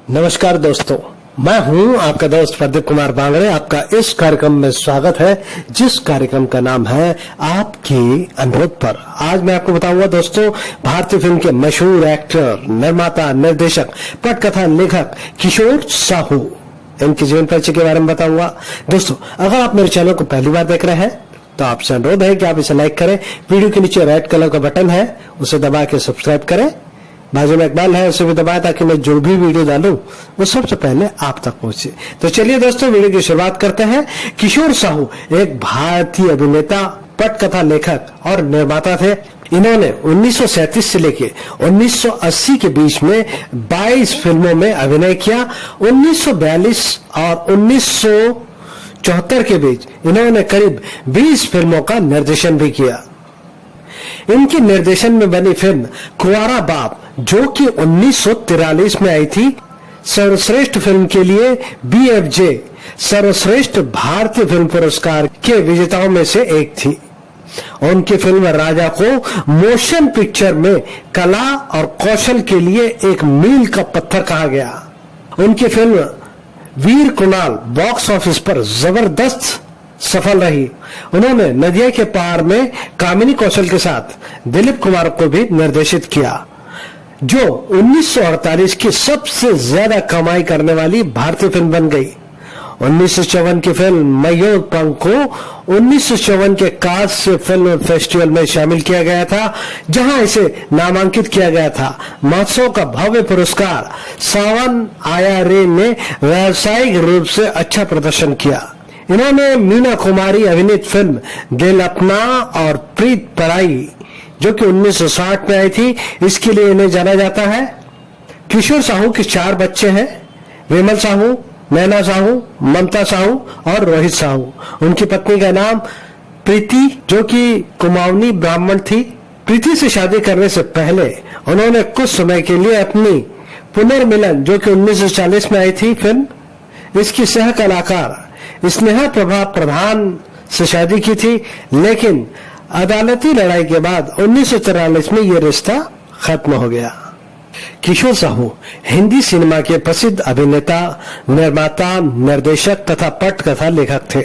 नमस्कार दोस्तों, मैं हूं आपका दोस्त प्रदीप कुमार बांगड़े। आपका इस कार्यक्रम में स्वागत है, जिस कार्यक्रम का नाम है आपके अनुरोध पर। आज मैं आपको बताऊंगा दोस्तों, भारतीय फिल्म के मशहूर एक्टर, निर्माता, निर्देशक, पटकथा लेखक किशोर साहू, इनके जीवन परिचय के बारे में बताऊंगा। दोस्तों, अगर आप मेरे चैनल को पहली बार देख रहे हैं तो आपसे अनुरोध है कि आप इसे लाइक करें। वीडियो के नीचे रेड कलर का बटन है, उसे दबा के सब्सक्राइब करें। बाजू में एक बेल है, उसे भी दबाएं ताकि मैं जो भी वीडियो डालूं वो सबसे पहले आप तक पहुंचे। तो चलिए दोस्तों, वीडियो की शुरुआत करते हैं। किशोर साहू एक भारतीय अभिनेता, पटकथा लेखक और निर्माता थे। इन्होंने 1937 से लेके 1980 के बीच में 22 फिल्मों में अभिनय किया। 1942 और 1974 के बीच इन्होंने करीब 20 फिल्मों का निर्देशन भी किया। इनके निर्देशन में बनी फिल्म कुंवारा बाप, जो कि 1943 में आई थी, सर्वश्रेष्ठ फिल्म के लिए BFJ सर्वश्रेष्ठ भारतीय फिल्म पुरस्कार के विजेताओं में से एक थी। उनकी फिल्म राजा को मोशन पिक्चर में कला और कौशल के लिए एक मील का पत्थर कहा गया। उनकी फिल्म वीर कुणाल बॉक्स ऑफिस पर जबरदस्त सफल रही। उन्होंने नदिया के पार में कामिनी कौशल के साथ दिलीप कुमार को भी निर्देशित किया, जो 1948 की सबसे ज्यादा कमाई करने वाली भारतीय फिल्म बन गई। 1954 की फिल्म मयूर पंख को 1954 के कांस्य फिल्म फेस्टिवल में शामिल किया गया था, जहां इसे नामांकित किया गया था। महोत्सव का भव्य पुरस्कार सावन आया रे ने व्यावसायिक रूप से अच्छा प्रदर्शन किया। इन्होंने मीना कुमारी अभिनीत फिल्म दिल अपना और प्रीत पराई, जो कि 1960 में आई थी, इसके लिए इन्हें जाना जाता है। किशोर साहू के 4 बच्चे हैं, विमल साहू, नैना साहू, ममता साहू और रोहित साहू। उनकी पत्नी का नाम प्रीति, जो कि कुमाऊनी ब्राह्मण थी। प्रीति से शादी करने से पहले उन्होंने कुछ समय के लिए अपनी पुनर्मिलन, जो कि 1940 में आई थी फिल्म, इसकी सह कलाकार स्नेहा प्रभा प्रधान से शादी की थी, लेकिन अदालती लड़ाई के बाद 1944 में यह रिश्ता खत्म हो गया। किशोर साहू हिंदी सिनेमा के प्रसिद्ध अभिनेता, निर्माता, निर्देशक तथा पटकथा लेखक थे।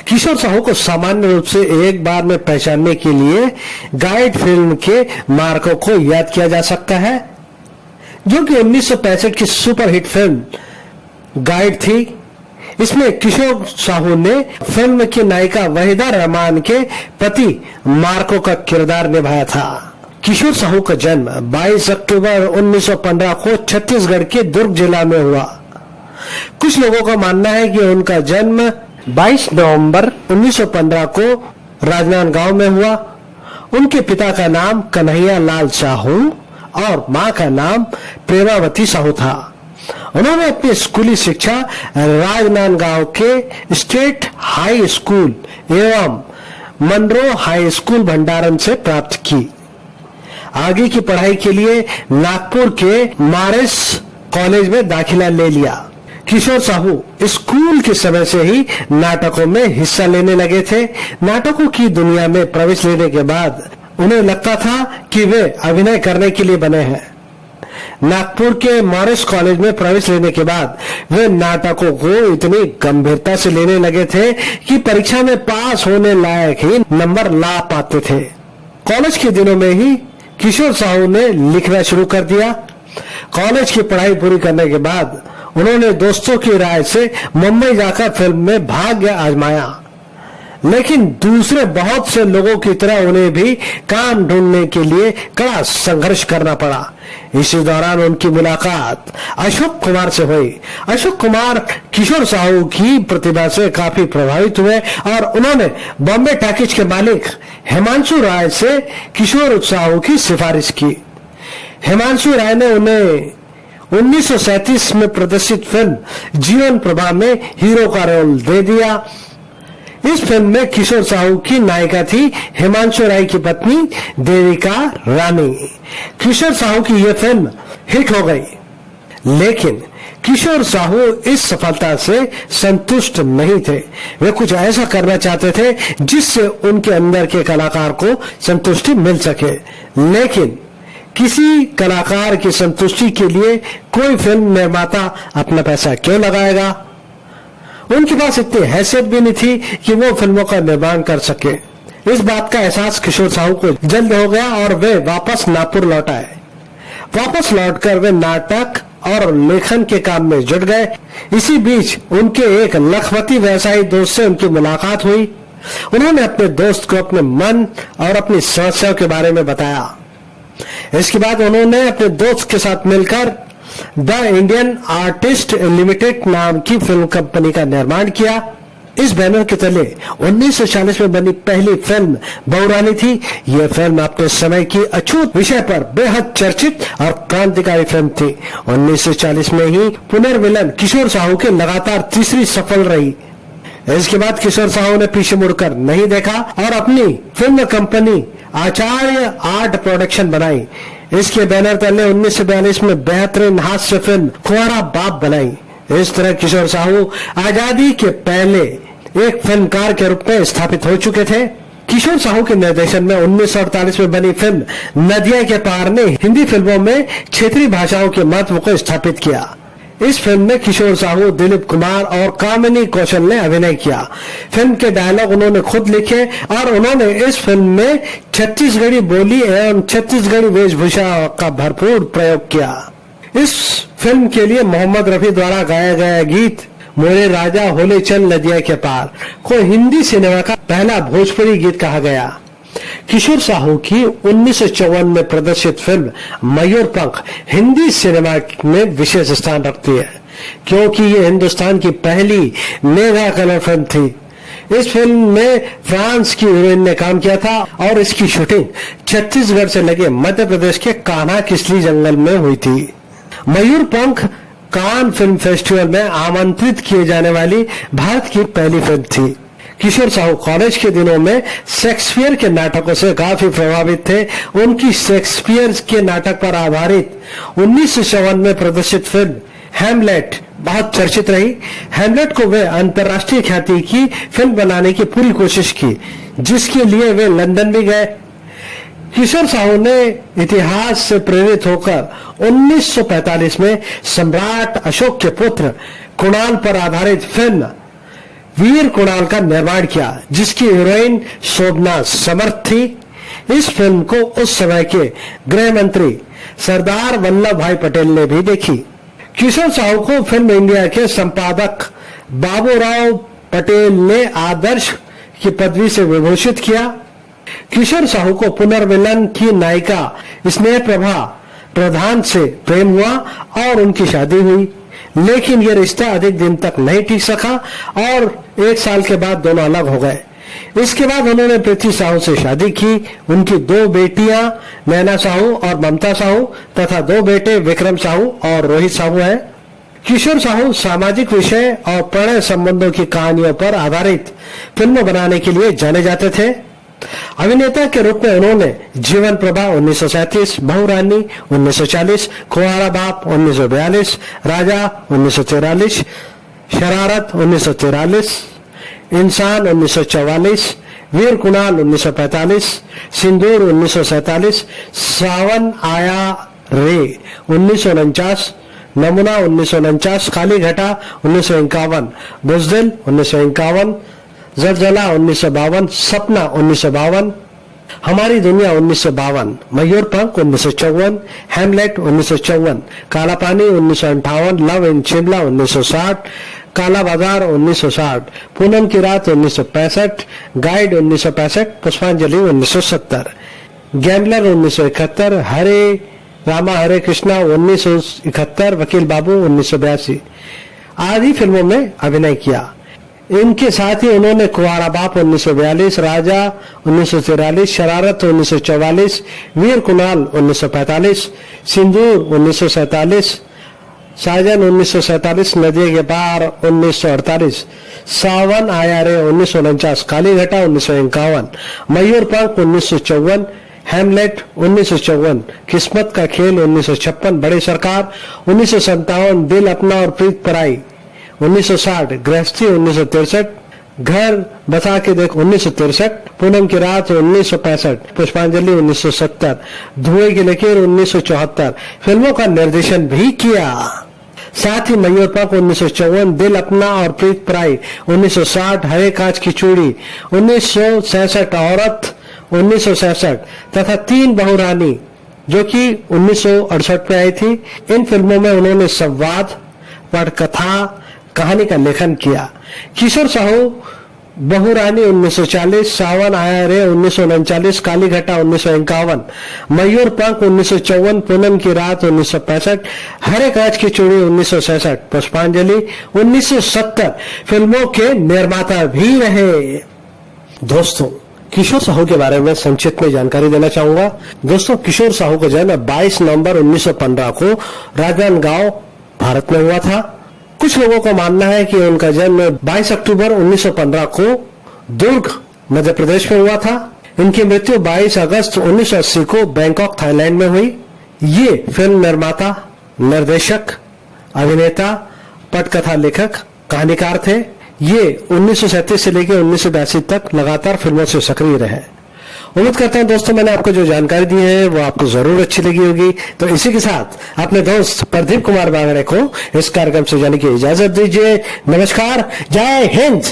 किशोर साहू को सामान्य रूप से एक बार में पहचानने के लिए गाइड फिल्म के मार्कों को याद किया जा सकता है, जो कि 1965 की सुपरहिट फिल्म गाइड थी। इसमें किशोर साहू ने फिल्म की नायिका वहीदा रहमान के पति मार्को का किरदार निभाया था। किशोर साहू का जन्म 22 अक्टूबर 1915 को छत्तीसगढ़ के दुर्ग जिला में हुआ। कुछ लोगों का मानना है कि उनका जन्म 22 नवंबर 1915 को राजनांदगांव में हुआ। उनके पिता का नाम कन्हैया लाल साहू और मां का नाम प्रेमावती साहू था। उन्होंने अपनी स्कूली शिक्षा राजनांदगांव के स्टेट हाई स्कूल एवं मनरो हाई स्कूल भंडारन से प्राप्त की। आगे की पढ़ाई के लिए नागपुर के मारिस कॉलेज में दाखिला ले लिया। किशोर साहू स्कूल के समय से ही नाटकों में हिस्सा लेने लगे थे। नाटकों की दुनिया में प्रवेश लेने के बाद उन्हें लगता था कि वे अभिनय करने के लिए बने हैं। नागपुर के मॉरिस कॉलेज में प्रवेश लेने के बाद वे नाटकों को इतनी गंभीरता से लेने लगे थे कि परीक्षा में पास होने लायक ही नंबर ला पाते थे। कॉलेज के दिनों में ही किशोर साहू ने लिखना शुरू कर दिया। कॉलेज की पढ़ाई पूरी करने के बाद उन्होंने दोस्तों की राय से मुंबई जाकर फिल्म में भाग्य आजमाया, लेकिन दूसरे बहुत से लोगों की तरह उन्हें भी काम ढूंढने के लिए कड़ा संघर्ष करना पड़ा। इसी दौरान उनकी मुलाकात अशोक कुमार से हुई। अशोक कुमार किशोर साहू की प्रतिभा से काफी प्रभावित हुए और उन्होंने बॉम्बे टॉकीज के मालिक हिमांशु राय से किशोर साहू की सिफारिश की। हिमांशु राय ने उन्हें 1937 में प्रदर्शित फिल्म जीवन प्रभा में हीरो का रोल दे दिया। इस फिल्म में किशोर साहू की नायिका थी हिमांशु राय की पत्नी देविका रानी। किशोर साहू की यह फिल्म हिट हो गई, लेकिन किशोर साहू इस सफलता से संतुष्ट नहीं थे। वे कुछ ऐसा करना चाहते थे जिससे उनके अंदर के कलाकार को संतुष्टि मिल सके, लेकिन किसी कलाकार की संतुष्टि के लिए कोई फिल्म निर्माता अपना पैसा क्यों लगाएगा? उनके पास इतनी हैसियत भी नहीं थी कि वो फिल्मों का निर्माण कर सके। इस बात का एहसास किशोर साहू को जल्द हो गया और वे वापस नागपुर लौट आए। वापस लौटकर वे नाटक और लेखन के काम में जुट गए। इसी बीच उनके एक लखपति व्यवसायी दोस्त से उनकी मुलाकात हुई। उन्होंने अपने दोस्त को अपने मन और अपनी समस्याओं के बारे में बताया। इसके बाद उन्होंने अपने दोस्त के साथ मिलकर द इंडियन आर्टिस्ट लिमिटेड नाम की फिल्म कंपनी का निर्माण किया। इस बैनर के तले 1940 में बनी पहली फिल्म बहुरानी थी। यह फिल्म अपने समय की अछूत विषय पर बेहद चर्चित और क्रांतिकारी फिल्म थी। 1940 में ही पुनर्मिलन किशोर साहू के लगातार तीसरी सफल रही। इसके बाद किशोर साहू ने पीछे मुड़कर नहीं देखा और अपनी फिल्म कंपनी आचार्य आर्ट प्रोडक्शन बनाई। इसके बैनर तले 1942 में बेहतरीन हास्य फिल्म कुंवारा बाप बनाई। इस तरह किशोर साहू आजादी के पहले एक फिल्मकार के रूप में स्थापित हो चुके थे। किशोर साहू के निर्देशन में 1948 में बनी फिल्म नदियां के पार ने हिंदी फिल्मों में क्षेत्रीय भाषाओं के महत्व को स्थापित किया। इस फिल्म में किशोर साहू, दिलीप कुमार और कामिनी कौशल ने अभिनय किया। फिल्म के डायलॉग उन्होंने खुद लिखे और उन्होंने इस फिल्म में छत्तीसगढ़ी बोली एवं छत्तीसगढ़ी वेशभूषा का भरपूर प्रयोग किया। इस फिल्म के लिए मोहम्मद रफी द्वारा गाया गया गीत मोरे राजा होले चल नदिया के पार को हिंदी सिनेमा का पहला भोजपुरी गीत कहा गया। किशोर साहू की 1954 में प्रदर्शित फिल्म मयूरपंख हिंदी सिनेमा में विशेष स्थान रखती है, क्योंकि ये हिंदुस्तान की पहली मेगा कलर फिल्म थी। इस फिल्म में फ्रांस की हीरोइन ने काम किया था और इसकी शूटिंग छत्तीसगढ़ से लगे मध्य प्रदेश के कान्हा किसली जंगल में हुई थी। मयूरपंख कान फिल्म फेस्टिवल में आमंत्रित किए जाने वाली भारत की पहली फिल्म थी। किशोर साहू कॉलेज के दिनों में शेक्सपियर के नाटकों से काफी प्रभावित थे। उनकी शेक्सपियर के नाटक पर आधारित 1954 में प्रदर्शित फिल्म हैमलेट बहुत चर्चित रही। हैमलेट को वे अंतर्राष्ट्रीय ख्याति की फिल्म बनाने की पूरी कोशिश की, जिसके लिए वे लंदन भी गए। किशोर साहू ने इतिहास से प्रेरित होकर 1945 में सम्राट अशोक के पुत्र कुणाल पर आधारित फिल्म वीर कुणाल का निर्माण किया, जिसकी हीरोइन शोभना समर्थ थी। इस फिल्म को उस समय के गृह मंत्री सरदार वल्लभ भाई पटेल ने भी देखी। किशोर साहू को फिल्म इंडिया के संपादक बाबूराव पटेल ने आदर्श की पदवी से विभूषित किया। किशोर साहू को पुनर्मिलन की नायिका स्नेह प्रभा प्रधान से प्रेम हुआ और उनकी शादी हुई, लेकिन यह रिश्ता अधिक दिन तक नहीं टिक सका और 1 साल के बाद दोनों अलग हो गए। इसके बाद उन्होंने पृथ्वी साहू से शादी की। उनकी 2 बेटियां नैना साहू और ममता साहू तथा 2 बेटे विक्रम साहू और रोहित साहू हैं। किशोर साहू सामाजिक विषय और प्रणय संबंधों की कहानियों पर आधारित फिल्में बनाने के लिए जाने जाते थे। अभिनेता के रूप में उन्होंने जीवन प्रभा 1937, बहुरानी 1940, कुंवारा बाप 1942, राजा 1943, शरारत 1943, इंसान 1944, वीर कुणाल 1945, सिंदूर 1947, सावन आया रे 1949, नमूना 1949, काली घटा 1951, बुजदिल 1951, जलजला 1952, सपना 1952, हमारी दुनिया 1952, मयूरपंख 1954, हैमलेट 1954, काला पानी 1958, लव इन शिमला 1960, काला बाजार 1960, पूनम की रात 1965, गाइड 1965, पुष्पांजलि 1970, गैम्बलर 1971, हरे रामा हरे कृष्णा 1971, वकील बाबू 1982 आदि फिल्मों में अभिनय किया। इनके साथ ही उन्होंने कुंवारा बाप 1942, राजा 1943, शरारत 1944, वीर कुणाल 1945, सिंदूर 1947, साजन 1947, नदिया के पार 1948, सावन आया रे 1949, काली घटा 1951, मयूरपंख 1954, हैमलेट 1954, किस्मत का खेल 1956, बड़े सरकार 1957, दिल अपना और प्रीत पराई 1960, गृहस्थी 1963, घर बसा के देख 1963, पूनम की रात 1965, पुष्पांजलि 1970, धुएं की लकीर 1974 फिल्मों का निर्देशन भी किया। साथ ही मयूर पंख 1954, दिल अपना और प्रीत पराई 1960, हरे कांच की चूड़ी 1966, औरत 1966 तथा तीन बहुरानी जो कि 1968 में आई थी। इन फिल्मों में उन्होंने संवाद, पटकथा, कहानी का लेखन किया। किशोर साहू बहुरानी 1940, सावन आया रे 1939, काली घटा 1951, मयूर पंख 1954, पूनम की रात 1965, हरे कांच की चूड़ी 1966, पुष्पांजलि 1970 फिल्मों के निर्माता भी रहे। दोस्तों, किशोर साहू के बारे में संक्षिप्त में जानकारी देना चाहूंगा। दोस्तों, किशोर साहू का जन्म 22 नवंबर 1915 को राजनांदगांव, भारत में हुआ था। कुछ लोगों का मानना है कि उनका जन्म 22 अक्टूबर 1915 को दुर्ग, मध्य प्रदेश में हुआ था। इनकी मृत्यु 22 अगस्त 1980 को बैंकॉक, थाईलैंड में हुई। ये फिल्म निर्माता, निर्देशक, अभिनेता, पटकथा लेखक, कहानीकार थे। ये 1937 से लेकर 1982 तक लगातार फिल्मों से सक्रिय रहे। उम्मीद करते हैं दोस्तों, मैंने आपको जो जानकारी दी है वो आपको जरूर अच्छी लगी होगी। तो इसी के साथ अपने दोस्त प्रदीप कुमार बांगड़े को इस कार्यक्रम से जाने की इजाजत दीजिए। नमस्कार, जय हिंद।